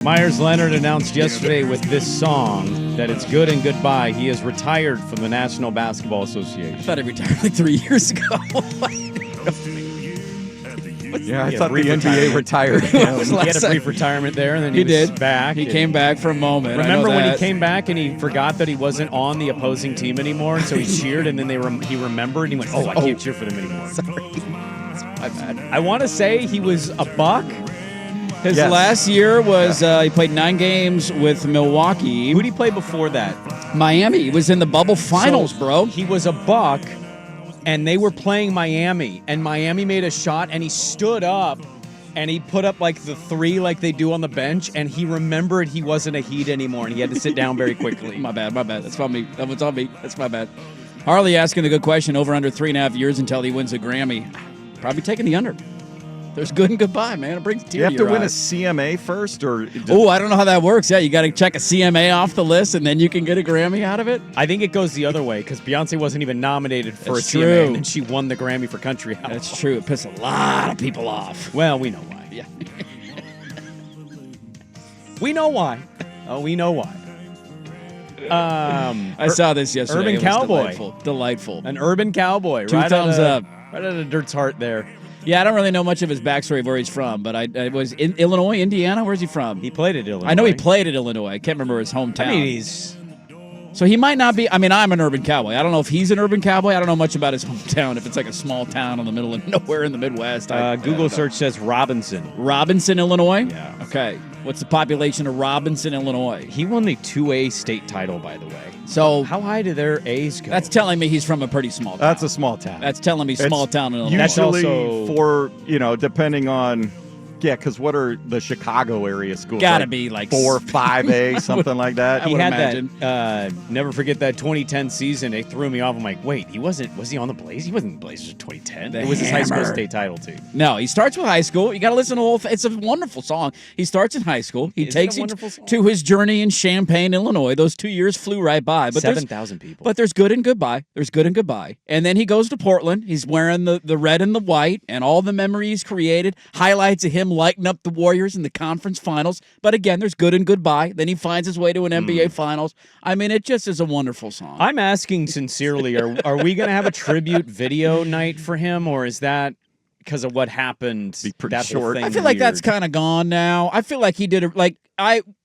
Myers Leonard announced yesterday with this song that it's good and goodbye. He is retired from the National Basketball Association. I thought he retired like 3 years ago. Yeah, I thought the NBA retired. He had a brief retirement there, and then he was back. He came back for a moment. Remember when he came back and he forgot that he wasn't on the opposing team anymore, and so he cheered, and then he remembered, and he went, I can't cheer for them anymore. Sorry. My bad. I want to say he was a Buck. His last year was he played 9 games with Milwaukee. Who did he play before that? Miami. He was in the bubble finals, bro. He was a Buck, and they were playing Miami, and Miami made a shot, and he stood up, and he put up like the 3 like they do on the bench, and he remembered he wasn't a Heat anymore, and he had to sit down very quickly. My bad. That's on me. That was on me. That's my bad. Harley asking the good question, over under 3.5 years until he wins a Grammy. Probably taking the under. There's good and goodbye, man. It brings tears to your eyes. You have to win a CMA first? I don't know how that works. Yeah, you got to check a CMA off the list, and then you can get a Grammy out of it? I think it goes the other way, because Beyonce wasn't even nominated for a true. CMA, and then she won the Grammy for Country Album. That's true. It pissed a lot of people off. Well, we know why. Yeah. We know why. Oh, we know why. I saw this yesterday. Urban Cowboy. Delightful. An Urban Cowboy. 2 thumbs up. Right out of Dirt's heart there. Yeah, I don't really know much of his backstory of where he's from, but I was in Illinois, Indiana. Where's he from? He played at Illinois. I know he played at Illinois. I can't remember his hometown. I mean, so he might not be. I mean, I'm an urban cowboy. I don't know if he's an urban cowboy. I don't know much about his hometown. If it's like a small town in the middle of nowhere in the Midwest. Google search says Robinson. Robinson, Illinois? Yeah. Okay. What's the population of Robinson, Illinois? He won the 2A state title, by the way. So how high do their A's go? That's telling me he's from a pretty small town. That's a small town. That's telling me small town in Illinois. Usually also for, depending on, because what are the Chicago area schools? Gotta be like 4, 5A, something like that. He would had imagine. that, never forget that 2010 season. It threw me off. I'm like, wait, was he on the Blazers? He wasn't in the Blazers in 2010. It was his high school state title, too. No, he starts with high school. You got to listen to the whole it's a wonderful song. He starts in high school. He takes you to his journey in Champaign, Illinois. Those 2 years flew right by. But 7,000 people. But there's good and goodbye. And then he goes to Portland. He's wearing the red and the white, and all the memories created. Highlights of him lighting up the Warriors in the conference finals. But again, there's good and goodbye. Then he finds his way to an NBA finals. I mean, it just is a wonderful song. I'm asking sincerely, are we going to have a tribute video night for him, or is that because of what happened? Be pretty that short. whole thing I feel like that's kind of gone now. I feel like he did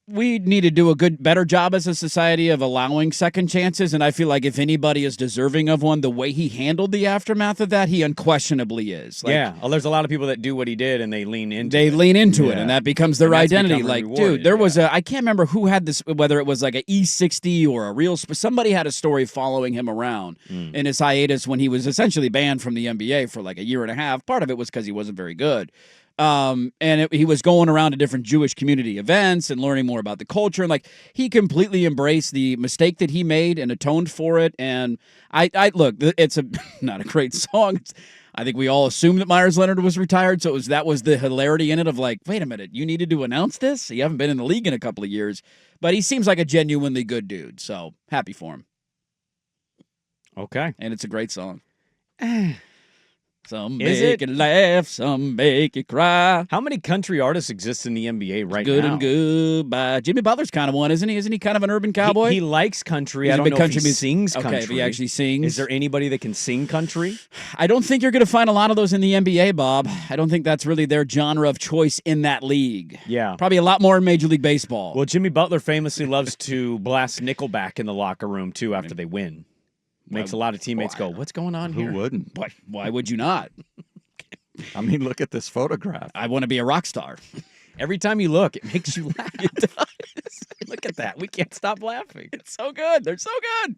we need to do a better job as a society of allowing second chances, and I feel like if anybody is deserving of one, the way he handled the aftermath of that, he unquestionably is. Well, there's a lot of people that do what he did, and they lean into it, and that becomes their identity. Rewarded, there was I can't remember who had this, whether it was like an E60 or a real, somebody had a story following him around in his hiatus when he was essentially banned from the NBA for like a year and a half. Part of it was because he wasn't very good. He was going around to different Jewish community events and learning more about the culture. And he completely embraced the mistake that he made and atoned for it. And I look, it's not a great song. I think we all assumed that Myers Leonard was retired. So that was the hilarity in it of wait a minute, you needed to announce this? You haven't been in the league in a couple of years, but he seems like a genuinely good dude. So happy for him. Okay. And it's a great song. Some make you laugh, some make you cry. How many country artists exist in the NBA right good now? And goodbye. Jimmy Butler's kind of one, isn't he? Isn't he kind of an urban cowboy? He likes country. He's I don't know if he sings country. Okay, if he actually sings. Is there anybody that can sing country? I don't think you're going to find a lot of those in the NBA, Bob. I don't think that's really their genre of choice in that league. Yeah. Probably a lot more in Major League Baseball. Well, Jimmy Butler famously loves to blast Nickelback in the locker room, too, after they win. Makes a lot of teammates go, what's going on here? Who wouldn't? Why would you not? I mean, look at this photograph. I want to be a rock star. Every time you look, it makes you laugh. It does. Look at that. We can't stop laughing. It's so good. They're so good.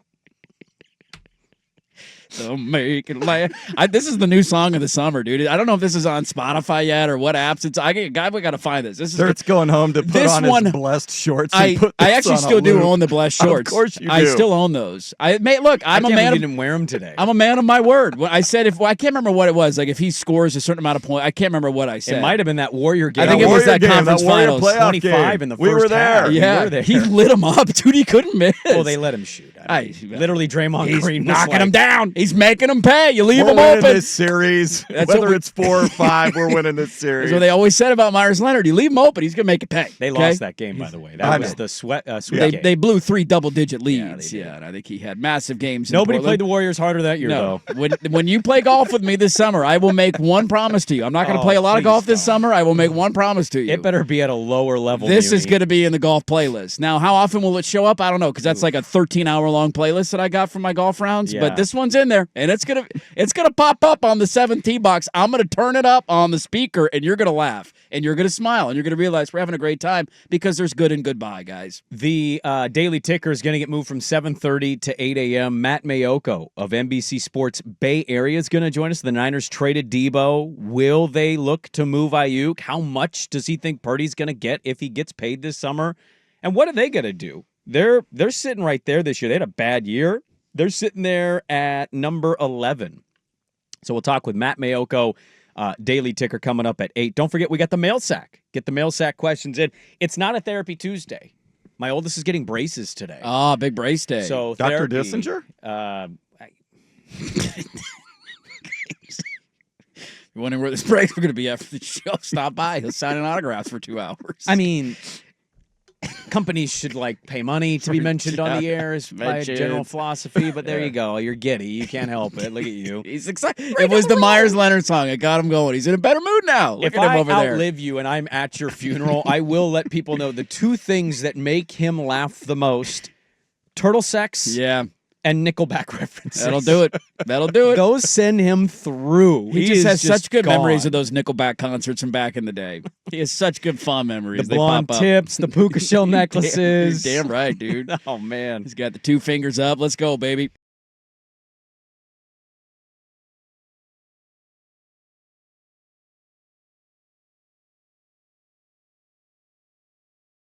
So make it laugh. This is the new song of the summer, dude. I don't know if this is on Spotify yet or what apps. We got to find this. Dirt's going home to put on his blessed shorts. I actually still do own the blessed shorts. Of course you do. I still own those. Look, I'm a man. You didn't wear them today. I'm a man of my word. When I said I can't remember what it was. If he scores a certain amount of points, I can't remember what I said. It might have been that Warrior game. I think it was that conference finals. 25 game. in the first We were there. half. Yeah, we were there. He lit him up, dude. He couldn't miss. Well, they let him shoot. Literally, Draymond Green knocking him down. down. He's making them pay. You leave We're them winning open. this series. That's what Whether it's 4 or 5, we're winning this series. That's what they always said about Myers Leonard. You leave him open, he's going to make it pay. They okay? lost that game, by the way. That was the sweat game. They blew 3 double-digit leads. they did. Yeah, and I think he had massive games. Nobody in played Portland. the Warriors harder that year, No. though. When you play golf with me this summer, I will make one promise to you. I'm not going to Oh, play a lot of please golf this don't. summer. I will make one promise to you. It better be at a lower level. This is Muni. going to be in the golf playlist. Now, how often will it show up? I don't know, because that's like a 13-hour-long playlist that I got from my golf rounds. Yeah. But this one's in there, and it's gonna pop up on the 7th tee box. I'm gonna turn it up on the speaker, and you're gonna laugh, and you're gonna smile, and you're gonna realize we're having a great time because there's good and goodbye, guys. The Daily Ticker is going to get moved from 7:30 to 8 a.m. Matt Mayoko of NBC Sports Bay Area is going to join us. The Niners traded Debo. Will they look to move Ayuk? How much does he think Purdy's going to get if he gets paid this summer? And what are they going to do? They're sitting right there this year. They had a bad year. They're sitting there at number 11. So we'll talk with Matt Mayoko. Daily Ticker coming up at 8. Don't forget, we got the mail sack. Get the mail sack questions in. It's not a Therapy Tuesday. My oldest is getting braces today. Oh, big brace day. So Dr. therapy, Dissinger? You're wondering where this breaks are going to be after the show? Stop by. He'll sign an autographs for 2 hours. I mean, companies should pay money to be mentioned on the air is my general philosophy, but there you go. You're giddy. You can't help it. Look at you. He's excited. It was the Myers Leonard song. It got him going. He's in a better mood now. Look If at him I over there. outlive you and I'm at your funeral, I will let people know the 2 things that make him laugh the most: turtle sex Yeah, and Nickelback references. that'll do it. That'll do it. Those send him through. He just has such good memories of gone. those Nickelback concerts from back in the day. He has such good fond memories. The They blonde pop up. tips, the puka shell necklaces. Damn right, dude. Oh, man. He's got the 2 fingers up. Let's go, baby.